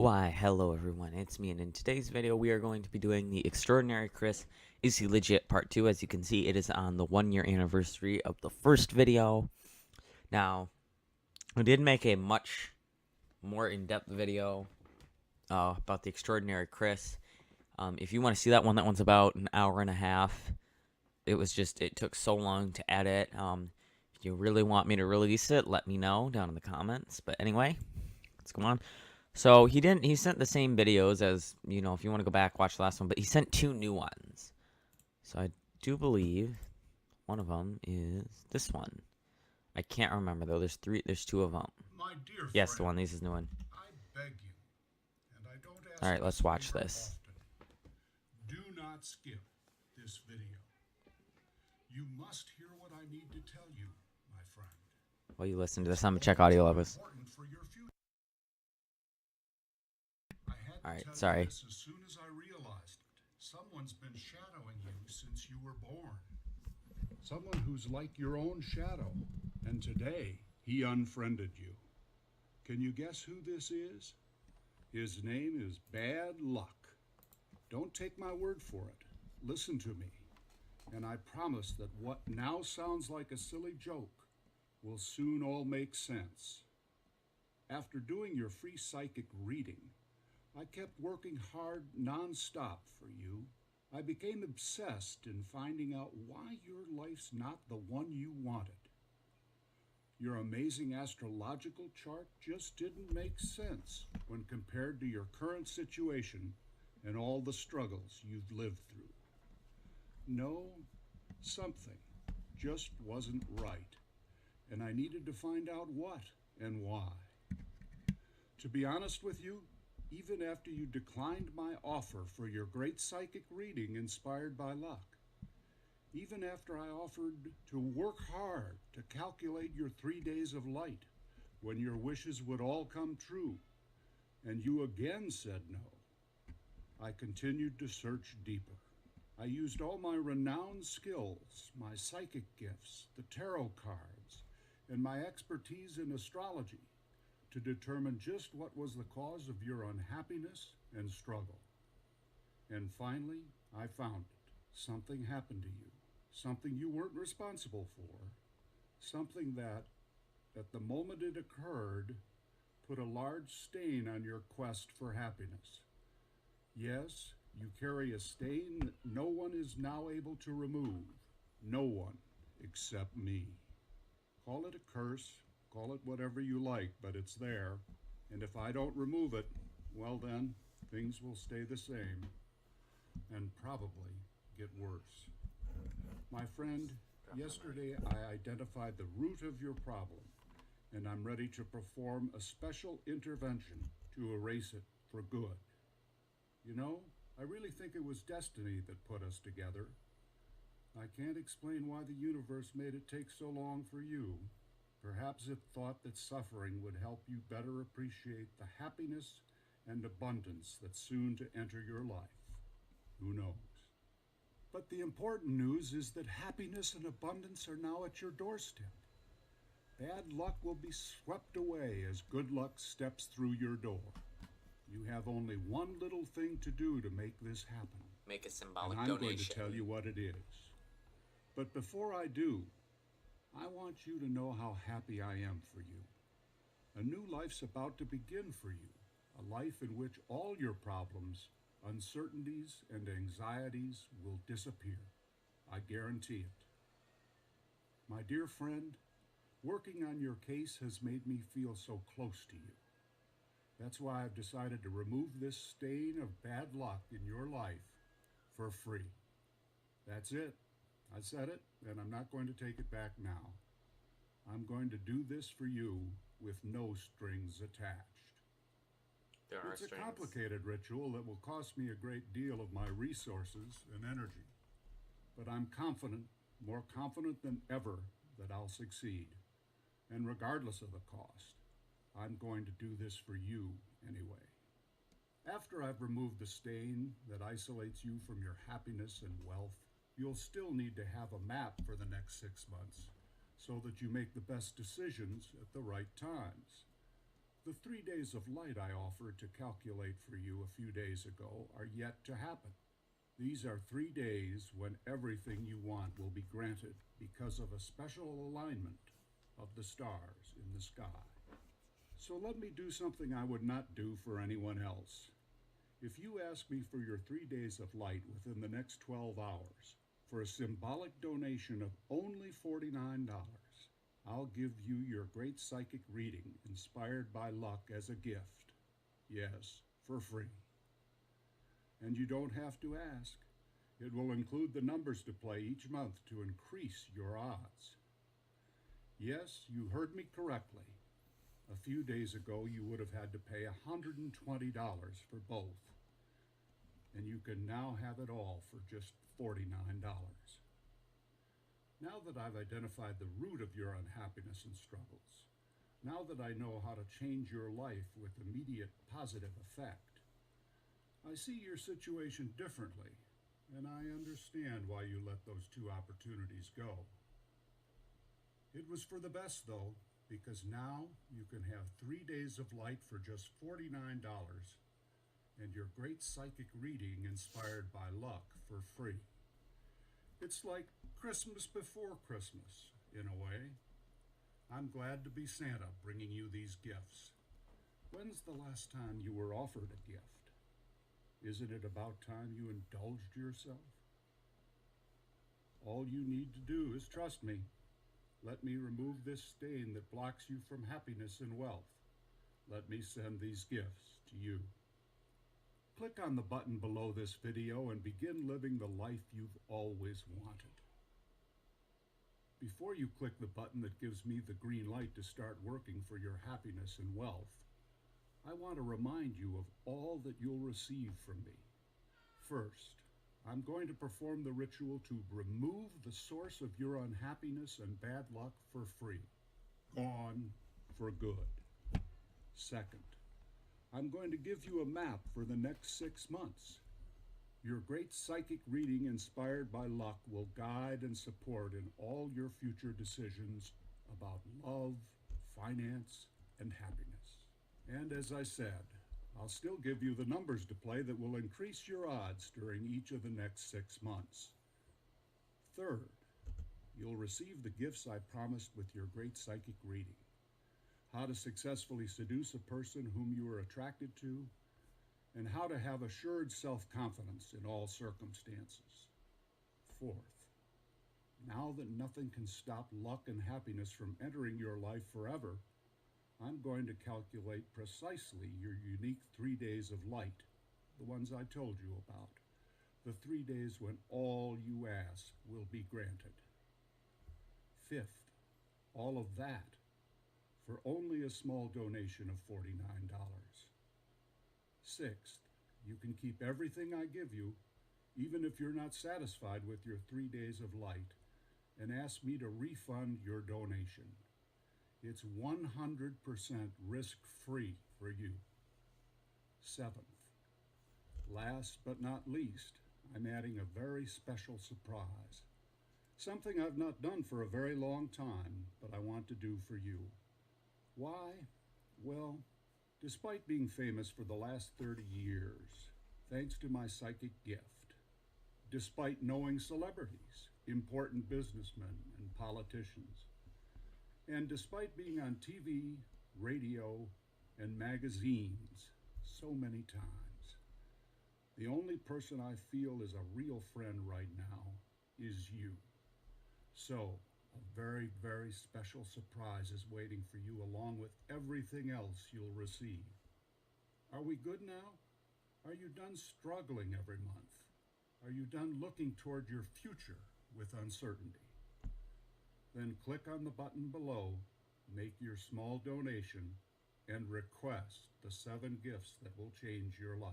Why, hello everyone, it's me, and in today's video we are going to be doing the Extraordinary Chris Is He Legit Part 2. As you can see, it is on the 1-year anniversary of the first video. Now, I did make a much more in-depth video about the Extraordinary Chris. If you want to see that one's about an hour and a half. It took so long to edit. If you really want me to release it, let me know down in the comments. But anyway, let's go on. So he sent the same videos as, if you want to go back, watch the last one, but he sent 2 new ones. So I do believe one of them is this one. I can't remember though. There's 2 of them. My dear Yes, friend, the one, this is the new one. I beg you, and I don't ask All right, let's this watch favor this. often. Do not skip this video. You must hear what I need to tell you, my friend. While you listen to this, I'm gonna check audio levels. Important for your future. I had to All right, tell sorry. you this as soon as I realized it. Someone's been shadowing you since you were born. Someone who's like your own shadow. And today, he unfriended you. Can you guess who this is? His name is Bad Luck. Don't take my word for it. Listen to me. And I promise that what now sounds like a silly joke will soon all make sense. After doing your free psychic reading, I kept working hard non-stop for you. I became obsessed in finding out why your life's not the one you wanted. Your amazing astrological chart just didn't make sense when compared to your current situation and all the struggles you've lived through. No, something just wasn't right, and I needed to find out what and why. To be honest with you, even after you declined my offer for your great psychic reading inspired by luck, even after I offered to work hard to calculate your 3 days of light when your wishes would all come true, and you again said no, I continued to search deeper. I used all my renowned skills, my psychic gifts, the tarot cards, and my expertise in astrology to determine just what was the cause of your unhappiness and struggle. And finally, I found it. Something happened to you. Something you weren't responsible for. Something that, at the moment it occurred, put a large stain on your quest for happiness. Yes, you carry a stain that no one is now able to remove. No one except me. Call it a curse, call it whatever you like, but it's there. And if I don't remove it, well then, things will stay the same and probably get worse. My friend, yesterday I identified the root of your problem, and I'm ready to perform a special intervention to erase it for good. You know, I really think it was destiny that put us together. I can't explain why the universe made it take so long for you. Perhaps it thought that suffering would help you better appreciate the happiness and abundance that's soon to enter your life. Who knows? But the important news is that happiness and abundance are now at your doorstep. Bad luck will be swept away as good luck steps through your door. You have only one little thing to do to make this happen. Make a symbolic and I'm donation. going to tell you what it is. But before I do, I want you to know how happy I am for you. A new life's about to begin for you, a life in which all your problems, uncertainties, and anxieties will disappear. I guarantee it. My dear friend, working on your case has made me feel so close to you. That's why I've decided to remove this stain of bad luck in your life for free. That's it. I said it, and I'm not going to take it back now. I'm going to do this for you with no strings attached. It's a complicated ritual that will cost me a great deal of my resources and energy. But I'm confident, more confident than ever, that I'll succeed. And regardless of the cost, I'm going to do this for you anyway. After I've removed the stain that isolates you from your happiness and wealth, you'll still need to have a map for the next 6 months so that you make the best decisions at the right times. The 3 days of light I offered to calculate for you a few days ago are yet to happen. These are 3 days when everything you want will be granted because of a special alignment of the stars in the sky. So let me do something I would not do for anyone else. If you ask me for your 3 days of light within the next 12 hours, for a symbolic donation of only $49, I'll give you your great psychic reading inspired by luck as a gift. Yes, for free. And you don't have to ask. It will include the numbers to play each month to increase your odds. Yes, you heard me correctly. A few days ago, you would have had to pay $120 for both. And you can now have it all for just $49. Now that I've identified the root of your unhappiness and struggles, now that I know how to change your life with immediate positive effect, I see your situation differently, and I understand why you let those two opportunities go. It was for the best, though, because now you can have 3 days of light for just $49 and your great psychic reading inspired by luck for free. It's like Christmas before Christmas, in a way. I'm glad to be Santa bringing you these gifts. When's the last time you were offered a gift? Isn't it about time you indulged yourself? All you need to do is trust me. Let me remove this stain that blocks you from happiness and wealth. Let me send these gifts to you. Click on the button below this video and begin living the life you've always wanted. Before you click the button that gives me the green light to start working for your happiness and wealth, I want to remind you of all that you'll receive from me. First, I'm going to perform the ritual to remove the source of your unhappiness and bad luck for free. Gone for good. Second, I'm going to give you a map for the next 6 months. Your great psychic reading inspired by luck will guide and support in all your future decisions about love, finance, and happiness. And as I said, I'll still give you the numbers to play that will increase your odds during each of the next 6 months. Third, you'll receive the gifts I promised with your great psychic reading. How to successfully seduce a person whom you are attracted to, and how to have assured self-confidence in all circumstances. Fourth, now that nothing can stop luck and happiness from entering your life forever, I'm going to calculate precisely your unique 3 days of light, the ones I told you about, the 3 days when all you ask will be granted. Fifth, all of that for only a small donation of $49. Sixth, you can keep everything I give you, even if you're not satisfied with your 3 days of light, and ask me to refund your donation. It's 100% risk-free for you. Seventh, last but not least, I'm adding a very special surprise. Something I've not done for a very long time, but I want to do for you. Why? Well, despite being famous for the last 30 years, thanks to my psychic gift, despite knowing celebrities, important businessmen, and politicians, and despite being on TV, radio, and magazines so many times, the only person I feel is a real friend right now is you. So, a very, very special surprise is waiting for you along with everything else you'll receive. Are we good now? Are you done struggling every month? Are you done looking toward your future with uncertainty? Then click on the button below, make your small donation, and request the 7 gifts that will change your life.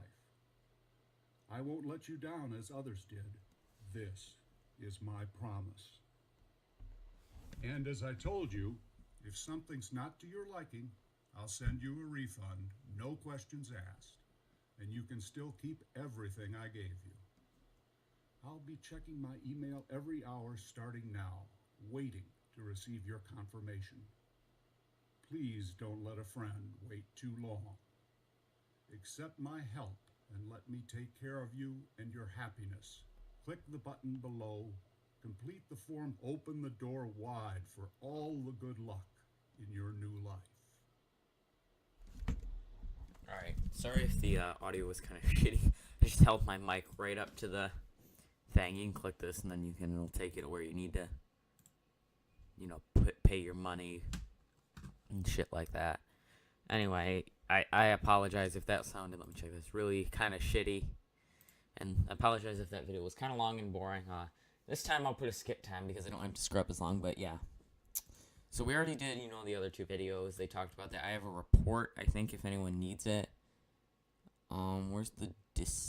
I won't let you down as others did. This is my promise. And as I told you, if something's not to your liking, I'll send you a refund, no questions asked, and you can still keep everything I gave you. I'll be checking my email every hour starting now, waiting to receive your confirmation. Please don't let a friend wait too long. Accept my help and let me take care of you and your happiness. Click the button below, complete the form, open the door wide for all the good luck in your new life. Alright, sorry if the audio was kind of shitty. I just held my mic right up to the thing. You can click this and then it'll take you to where you need to, pay your money and shit like that. Anyway, I apologize if that sounded, let me check this, really kind of shitty. And I apologize if that video was kind of long and boring. This time I'll put a skip time because I don't have to scrub as long, but yeah. So we already did, the other two videos. They talked about that. I have a report, I think, if anyone needs it. Where's the discover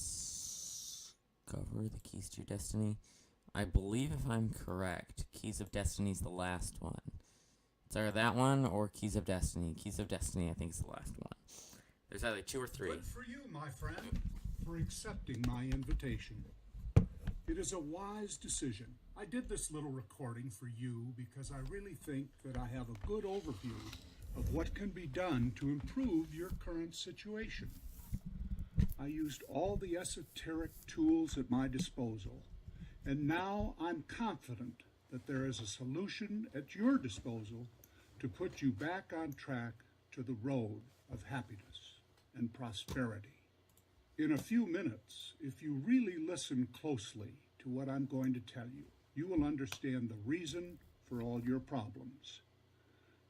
the keys to your destiny? I believe, if I'm correct, Keys of Destiny is the last one. It's either that one or Keys of Destiny. Keys of Destiny, I think, is the last one. There's either 2 or 3. Good for you, my friend, for accepting my invitation. It is a wise decision. I did this little recording for you because I really think that I have a good overview of what can be done to improve your current situation. I used all the esoteric tools at my disposal, and now I'm confident that there is a solution at your disposal to put you back on track to the road of happiness and prosperity. In a few minutes, if you really listen closely to what I'm going to tell you, you will understand the reason for all your problems.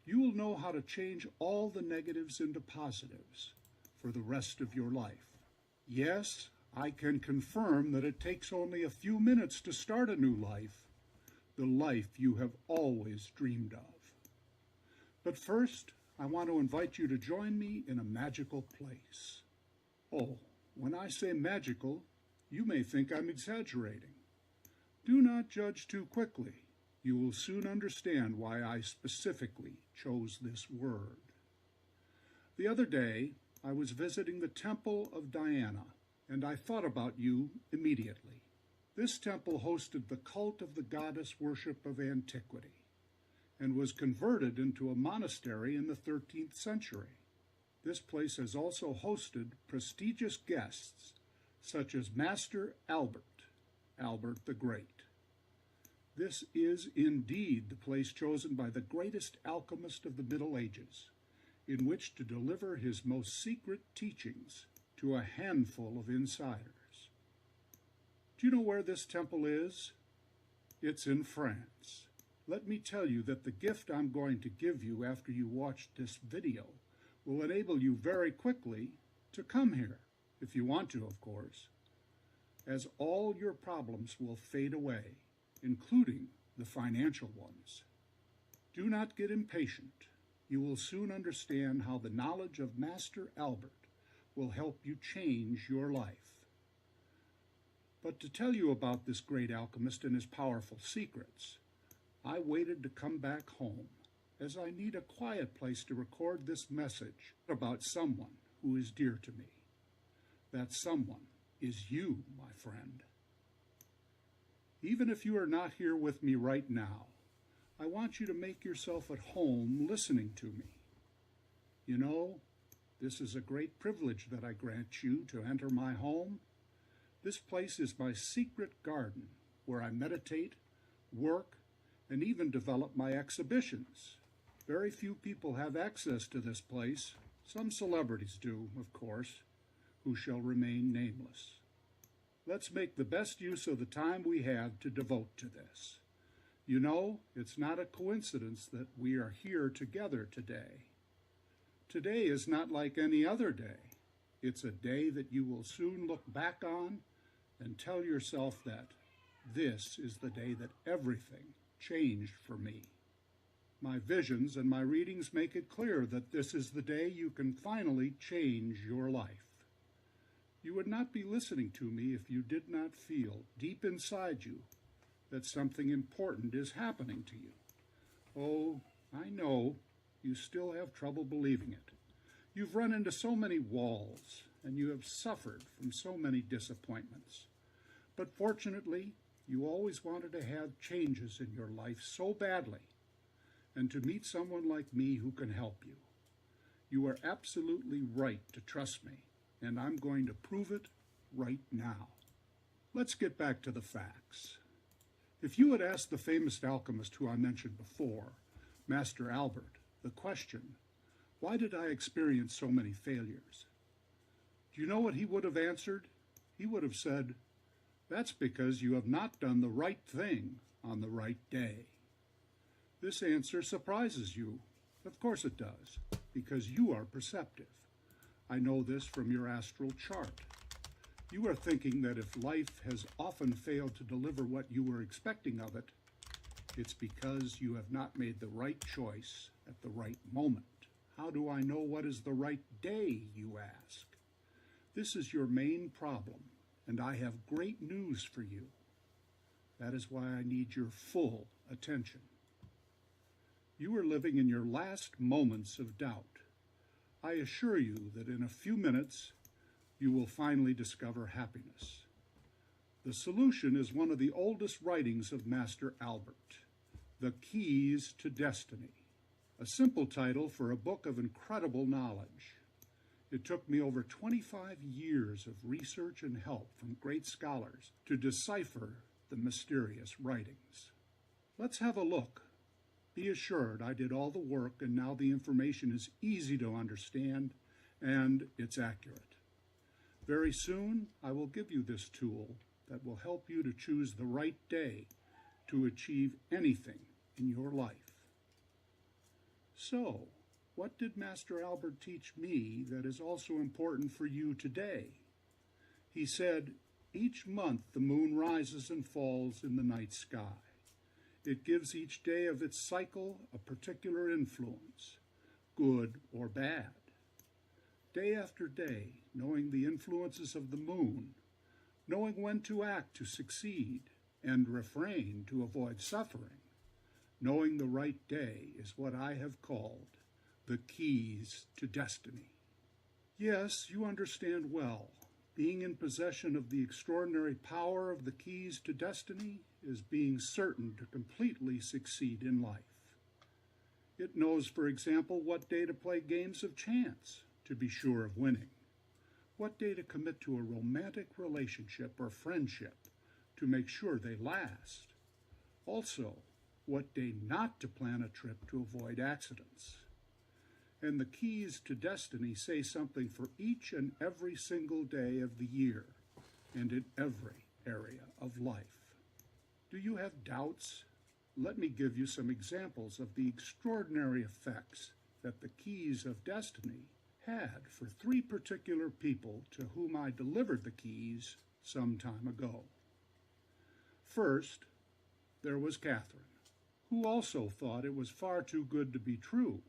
You will know how to change all the negatives into positives for the rest of your life. Yes, I can confirm that it takes only a few minutes to start a new life, the life you have always dreamed of. But first, I want to invite you to join me in a magical place. Oh, when I say magical, you may think I'm exaggerating. Do not judge too quickly. You will soon understand why I specifically chose this word. The other day, I was visiting the Temple of Diana, and I thought about you immediately. This temple hosted the cult of the goddess worship of antiquity, and was converted into a monastery in the 13th century. This place has also hosted prestigious guests, such as Master Albert the Great. This is indeed the place chosen by the greatest alchemist of the Middle Ages, in which to deliver his most secret teachings to a handful of insiders. Do you know where this temple is? It's in France. Let me tell you that the gift I'm going to give you after you watch this video will enable you very quickly to come here, if you want to, of course, as all your problems will fade away, including the financial ones. Do not get impatient. You will soon understand how the knowledge of Master Albert will help you change your life. But to tell you about this great alchemist and his powerful secrets, I waited to come back home, as I need a quiet place to record this message about someone who is dear to me. That someone is you, my friend. Even if you are not here with me right now, I want you to make yourself at home listening to me. You know, this is a great privilege that I grant you to enter my home. This place is my secret garden where I meditate, work, and even develop my exhibitions. Very few people have access to this place. Some celebrities do, of course, who shall remain nameless. Let's make the best use of the time we have to devote to this. You know, it's not a coincidence that we are here together today. Today is not like any other day. It's a day that you will soon look back on and tell yourself that this is the day that everything changed for me. My visions and my readings make it clear that this is the day you can finally change your life. You would not be listening to me if you did not feel deep inside you that something important is happening to you. Oh, I know you still have trouble believing it. You've run into so many walls, and you have suffered from so many disappointments. But fortunately, you always wanted to have changes in your life so badly. and to meet someone like me who can help you. You are absolutely right to trust me, and I'm going to prove it right now. Let's get back to the facts. If you had asked the famous alchemist who I mentioned before, Master Albert, the question, "Why did I experience so many failures?" do you know what he would have answered? He would have said, "That's because you have not done the right thing on the right day." This answer surprises you. Of course it does, because you are perceptive. I know this from your astral chart. You are thinking that if life has often failed to deliver what you were expecting of it, it's because you have not made the right choice at the right moment. How do I know what is the right day, you ask? This is your main problem, and I have great news for you. That is why I need your full attention. You are living in your last moments of doubt. I assure you that in a few minutes, you will finally discover happiness. The solution is one of the oldest writings of Master Albert, The Keys to Destiny, a simple title for a book of incredible knowledge. It took me over 25 years of research and help from great scholars to decipher the mysterious writings. Let's have a look. Be assured I did all the work, and now the information is easy to understand and it's accurate. Very soon, I will give you this tool that will help you to choose the right day to achieve anything in your life. So, what did Master Albert teach me that is also important for you today? He said, each month the moon rises and falls in the night sky. It gives each day of its cycle a particular influence, good or bad. Day after day, knowing the influences of the moon, knowing when to act to succeed and refrain to avoid suffering, knowing the right day is what I have called the keys to destiny. Yes, you understand well. Being in possession of the extraordinary power of the keys to destiny is being certain to completely succeed in life. It knows, for example, what day to play games of chance to be sure of winning, what day to commit to a romantic relationship or friendship to make sure they last. Also, what day not to plan a trip to avoid accidents. And the keys to destiny say something for each and every single day of the year and in every area of life. Do you have doubts? Let me give you some examples of the extraordinary effects that the keys of destiny had for 3 particular people to whom I delivered the keys some time ago. First, there was Catherine, who also thought it was far too good to be true.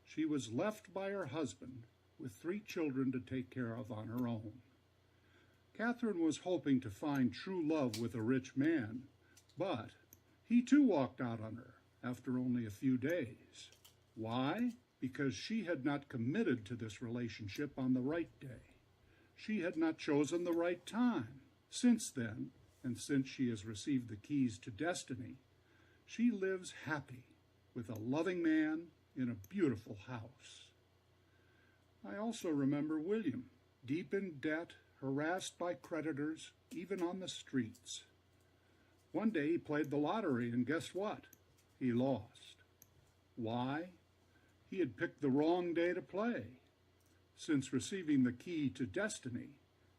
She was left by her husband with 3 children to take care of on her own. Catherine was hoping to find true love with a rich man, but he too walked out on her after only a few days. Why? Because she had not committed to this relationship on the right day. She had not chosen the right time. Since then, and since she has received the keys to destiny, she lives happy with a loving man in a beautiful house. I also remember William, deep in debt, harassed by creditors, even on the streets. One day he played the lottery, and guess what? He lost. Why? He had picked the wrong day to play. Since receiving the key to destiny,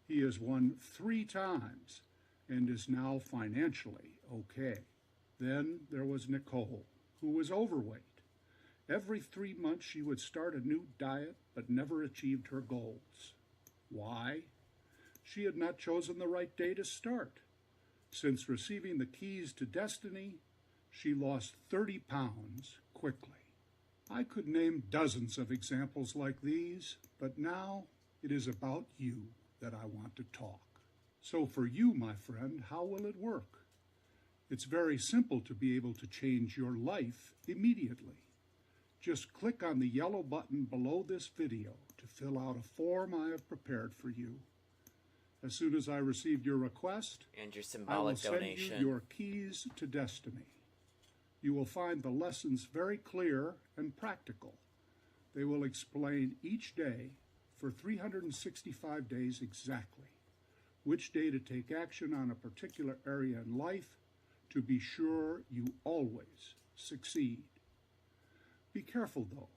he has won 3 times and is now financially okay. Then there was Nicole, who was overweight. Every 3 months she would start a new diet but never achieved her goals. Why? She had not chosen the right day to start. Since receiving the keys to destiny, she lost 30 pounds quickly. I could name dozens of examples like these, but now it is about you that I want to talk. So for you, my friend, how will it work? It's very simple to be able to change your life immediately. Just click on the yellow button below this video to fill out a form I have prepared for you. As soon as I receive your request, And your I will symbolic send donation. you your keys to destiny. You will find the lessons very clear and practical. They will explain each day for 365 days exactly which day to take action on a particular area in life to be sure you always succeed. Be careful, though,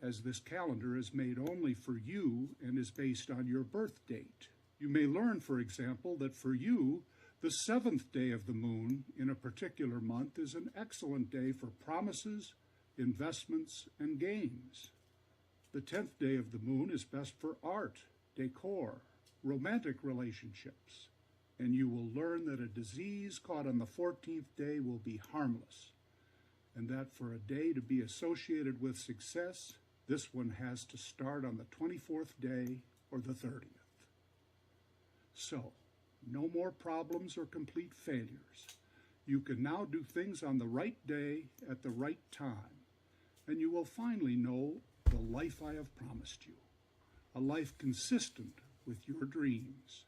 as this calendar is made only for you and is based on your birth date. You may learn, for example, that for you, the 7th day of the moon in a particular month is an excellent day for promises, investments, and gains. The 10th day of the moon is best for art, decor, romantic relationships, and you will learn that a disease caught on the 14th day will be harmless, and that for a day to be associated with success, this one has to start on the 24th day or the 30th. So, no more problems or complete failures. You can now do things on the right day at the right time, and you will finally know the life I have promised you, a life consistent with your dreams.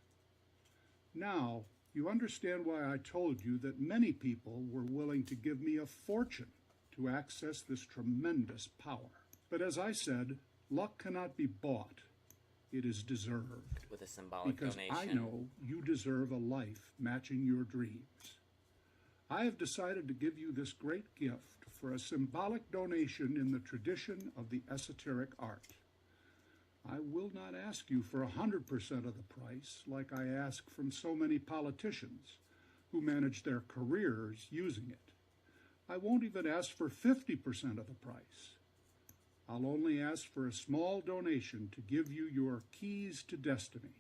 Now, you understand why I told you that many people were willing to give me a fortune to access this tremendous power. But as I said, luck cannot be bought. It is deserved. With a symbolic because donation. I know you deserve a life matching your dreams. I have decided to give you this great gift for a symbolic donation in the tradition of the esoteric art. I will not ask you for 100% of the price like I ask from so many politicians who manage their careers using it. I won't even ask for 50% of the price. I'll only ask for a small donation to give you your keys to destiny.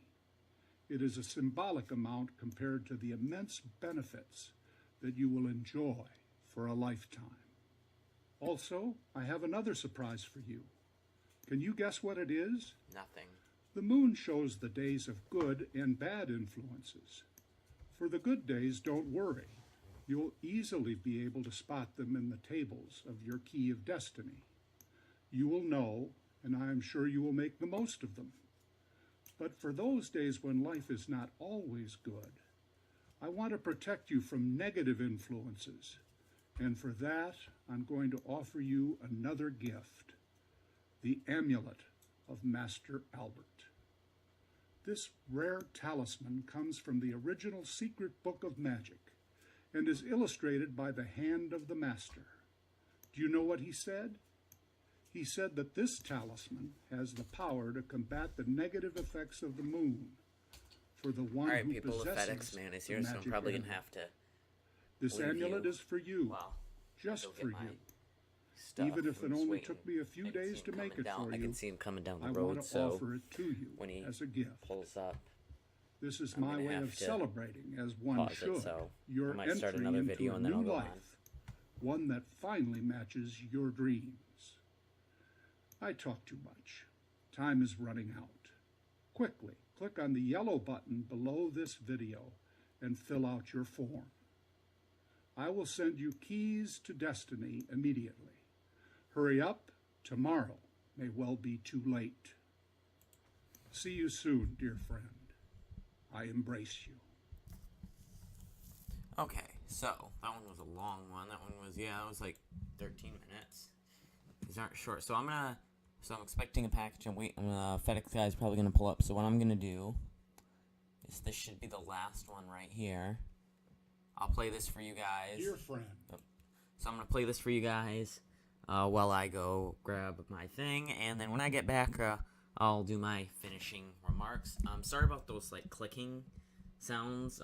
It is a symbolic amount compared to the immense benefits that you will enjoy for a lifetime. Also, I have another surprise for you. Can you guess what it is? Nothing. The moon shows the days of good and bad influences. For the good days, don't worry. You'll easily be able to spot them in the tables of your key of destiny. You will know, and I am sure you will make the most of them. But for those days when life is not always good, I want to protect you from negative influences. And for that, I'm going to offer you another gift, the amulet of Master Albert. This rare talisman comes from the original secret book of magic and is illustrated by the hand of the master. Do you know what he said? He said that this talisman has the power to combat the negative effects of the moon for the one Alright, who people, the possesses FedEx man is the here, so I'm magic probably going amulet. to have to This leave amulet you is for you, while just go for get my you. stuff. Even if I'm it just only waiting. took me a few I can days see to him make coming it down. for I you, can see him coming down the I road, want to so offer it to you when he as a gift. pulls up, This is I'm my gonna way have of to celebrating, as one pause it, should, so your I might start entry another into video a and then I'll new go life, on. one that finally matches your dreams. I talk too much. Time is running out. Quickly, click on the yellow button below this video and fill out your form. I will send you keys to destiny immediately. Hurry up, tomorrow may well be too late. See you soon, dear friend. I embrace you. Okay, so that one was a long one. That one was, yeah, it was like 13 minutes. These aren't short. So I'm expecting a package. FedEx guy's probably gonna pull up. So what I'm gonna do is this should be the last one right here. I'll play this for you guys. Dear friend. So I'm gonna play this for you guys while I go grab my thing, and then when I get back, I'll do my finishing remarks. Sorry about those like clicking sounds.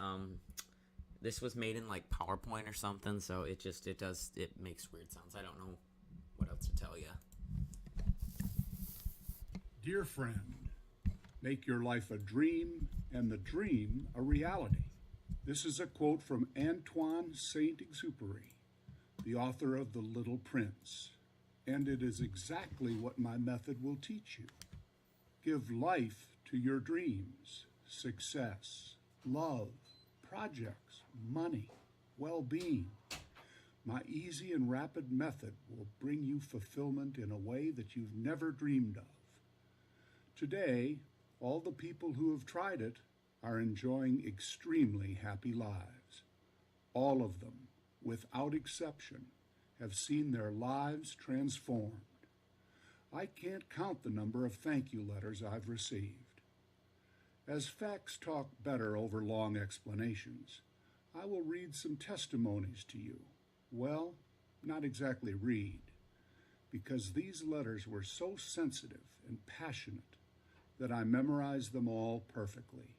This was made in like PowerPoint or something, so it makes weird sounds. I don't know what else to tell you. Dear friend, make your life a dream and the dream a reality. This is a quote from Antoine Saint-Exupéry, the author of The Little Prince, and it is exactly what my method will teach you. Give life to your dreams, success, love, projects, money, well-being. My easy and rapid method will bring you fulfillment in a way that you've never dreamed of. Today, all the people who have tried it are enjoying extremely happy lives. All of them, without exception, have seen their lives transformed. I can't count the number of thank you letters I've received. As facts talk better over long explanations, I will read some testimonies to you. Well, not exactly read, because these letters were so sensitive and passionate that I memorized them all perfectly.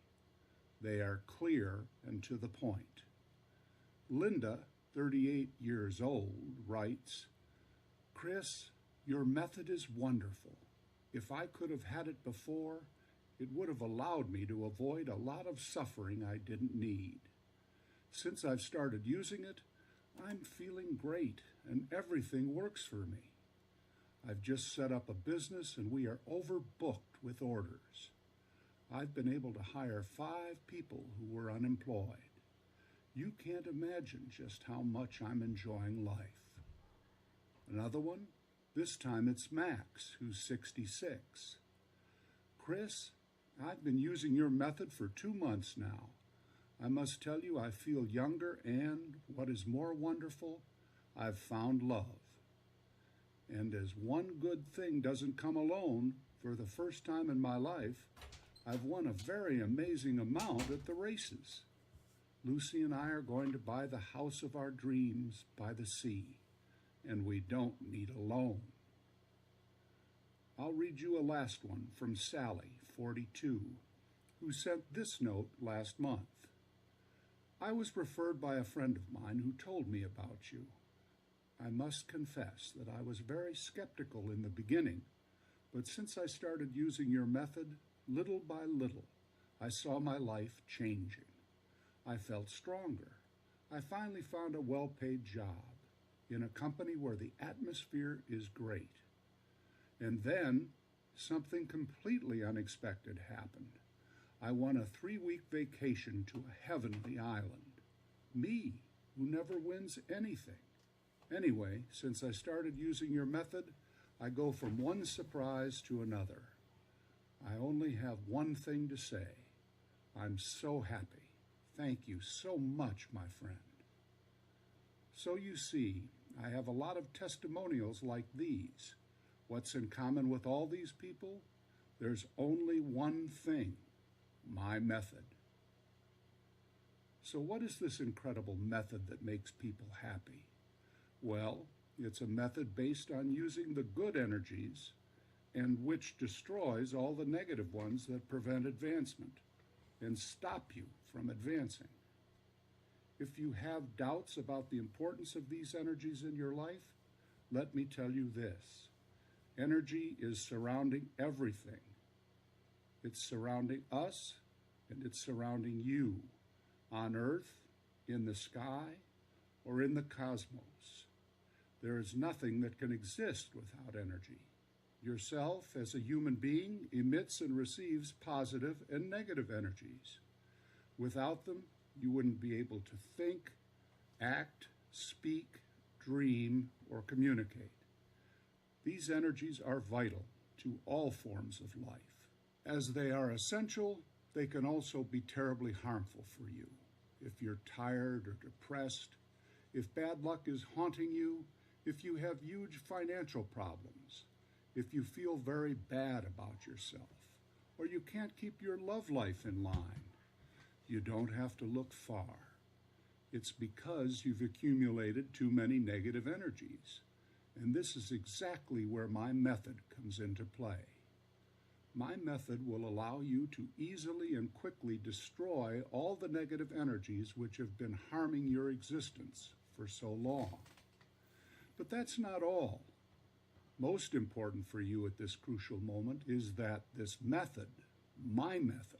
They are clear and to the point. Linda, 38 years old, writes, "Chris, your method is wonderful. If I could have had it before, it would have allowed me to avoid a lot of suffering I didn't need. Since I've started using it, I'm feeling great and everything works for me. I've just set up a business and we are overbooked with orders. I've been able to hire 5 people who were unemployed. You can't imagine just how much I'm enjoying life." Another one, this time it's Max, who's 66. "Chris, I've been using your method for 2 months now. I must tell you I feel younger and, what is more wonderful, I've found love. And as one good thing doesn't come alone, for the first time in my life, I've won a very amazing amount at the races. Lucy and I are going to buy the house of our dreams by the sea, and we don't need a loan." I'll read you a last one from Sally, 42, who sent this note last month. "I was referred by a friend of mine who told me about you. I must confess that I was very skeptical in the beginning, but since I started using your method, little by little, I saw my life changing. I felt stronger. I finally found a well-paid job in a company where the atmosphere is great. And then something completely unexpected happened. I won a 3-week vacation to a heavenly island. Me, who never wins anything. Anyway, since I started using your method, I go from one surprise to another. I only have one thing to say. I'm so happy. Thank you so much, my friend." So you see, I have a lot of testimonials like these. What's in common with all these people? There's only one thing: my method. So what is this incredible method that makes people happy? Well, it's a method based on using the good energies and which destroys all the negative ones that prevent advancement and stop you from advancing. If you have doubts about the importance of these energies in your life, let me tell you this. Energy is surrounding everything. It's surrounding us and it's surrounding you on Earth, in the sky, or in the cosmos. There is nothing that can exist without energy. Yourself, as a human being, emits and receives positive and negative energies. Without them, you wouldn't be able to think, act, speak, dream, or communicate. These energies are vital to all forms of life. As they are essential, they can also be terribly harmful for you. If you're tired or depressed, if bad luck is haunting you, if you have huge financial problems, if you feel very bad about yourself, or you can't keep your love life in line, you don't have to look far. It's because you've accumulated too many negative energies. And this is exactly where my method comes into play. My method will allow you to easily and quickly destroy all the negative energies which have been harming your existence for so long. But that's not all. Most important for you at this crucial moment is that this method, my method,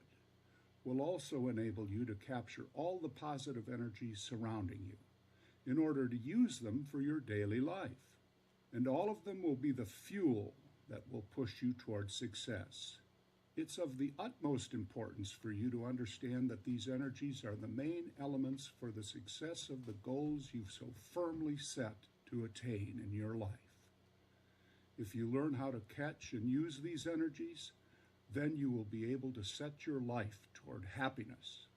will also enable you to capture all the positive energies surrounding you in order to use them for your daily life. And all of them will be the fuel that will push you toward success. It's of the utmost importance for you to understand that these energies are the main elements for the success of the goals you've so firmly set to attain in your life. If you learn how to catch and use these energies, then you will be able to set your life toward happiness,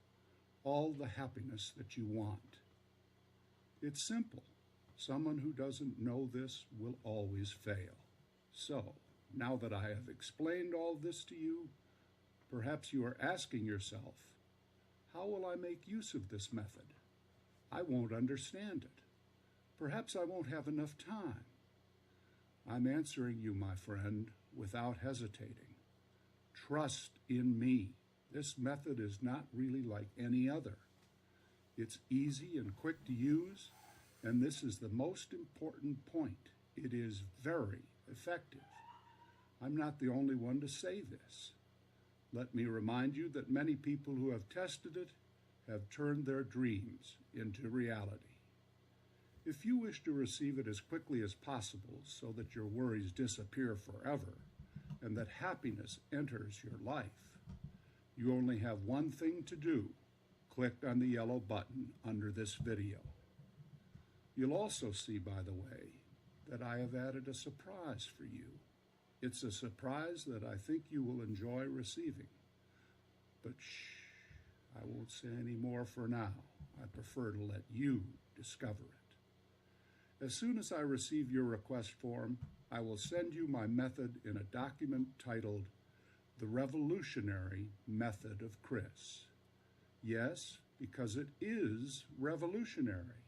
all the happiness that you want. It's simple. Someone who doesn't know this will always fail. So, now that I have explained all this to you, perhaps you are asking yourself, how will I make use of this method? I won't understand it. Perhaps I won't have enough time. I'm answering you, my friend, without hesitating. Trust in me. This method is not really like any other. It's easy and quick to use, and this is the most important point. It is very effective. I'm not the only one to say this. Let me remind you that many people who have tested it have turned their dreams into reality. If you wish to receive it as quickly as possible so that your worries disappear forever and that happiness enters your life, you only have one thing to do. Click on the yellow button under this video. You'll also see, by the way, that I have added a surprise for you. It's a surprise that I think you will enjoy receiving. But shh, I won't say any more for now. I prefer to let you discover it. As soon as I receive your request form, I will send you my method in a document titled The Revolutionary Method of Chris. Yes, because it is revolutionary.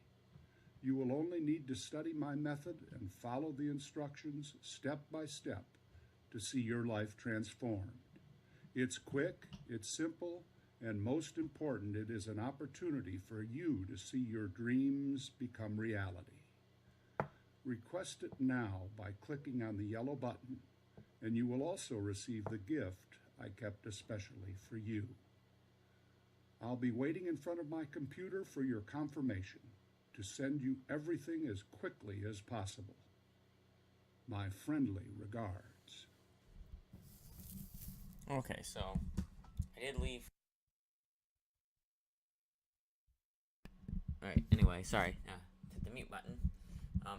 You will only need to study my method and follow the instructions step by step to see your life transformed. It's quick, it's simple, and most important, it is an opportunity for you to see your dreams become reality. Request it now by clicking on the yellow button, and you will also receive the gift I kept especially for you. I'll be waiting in front of my computer for your confirmation to send you everything as quickly as possible. My friendly regards. Okay, so I did leave. Alright, anyway, sorry. Hit the mute button.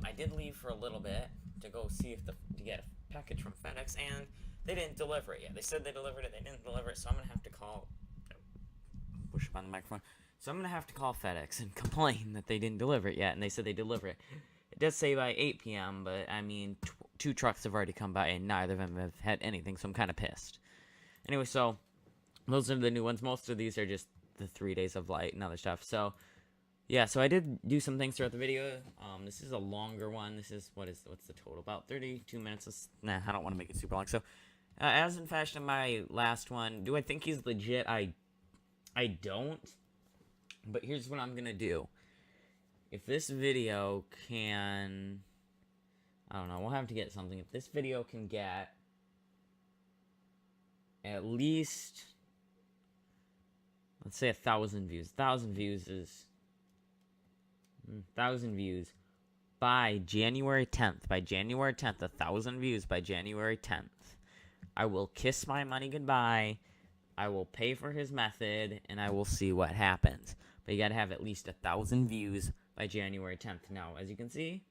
I did leave for a little bit to go see if to get a package from FedEx, and they didn't deliver it yet. They said they delivered it, they didn't deliver it, so I'm gonna have to call. Push up on the microphone. So I'm gonna have to call FedEx and complain that they didn't deliver it yet, and they said they deliver it. It does say by 8 p.m., but I mean, two trucks have already come by, and neither of them have had anything, so I'm kind of pissed. Anyway, so those are the new ones. Most of these are just the 3 days of light and other stuff. So yeah, so I did do some things throughout the video. This is a longer one. This is what's the total? About 32 minutes. Nah, I don't want to make it super long. So as in fashion, my last one. Do I think he's legit? I don't. But here's what I'm gonna do. If this video can, I don't know. We'll have to get something. If this video can get at least, let's say 1,000 views. 1,000 views is 1,000 views by January 10th. By January 10th, 1,000 views by January 10th. I will kiss my money goodbye. I will pay for his method, and I will see what happens. But you gotta have at least 1,000 views by January 10th. Now, as you can see,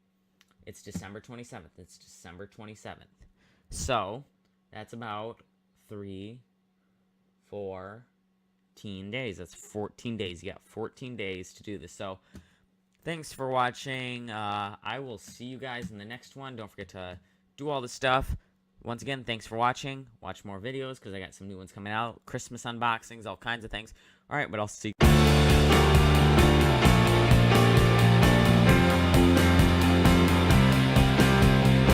it's December 27th. It's December 27th. So, that's about 14 days. That's 14 days. You got 14 days to do this. So, thanks for watching. I will see you guys in the next one. Don't forget to do all the stuff. Once again, thanks for watching. Watch more videos because I got some new ones coming out. Christmas unboxings, all kinds of things. All right, but I'll see you.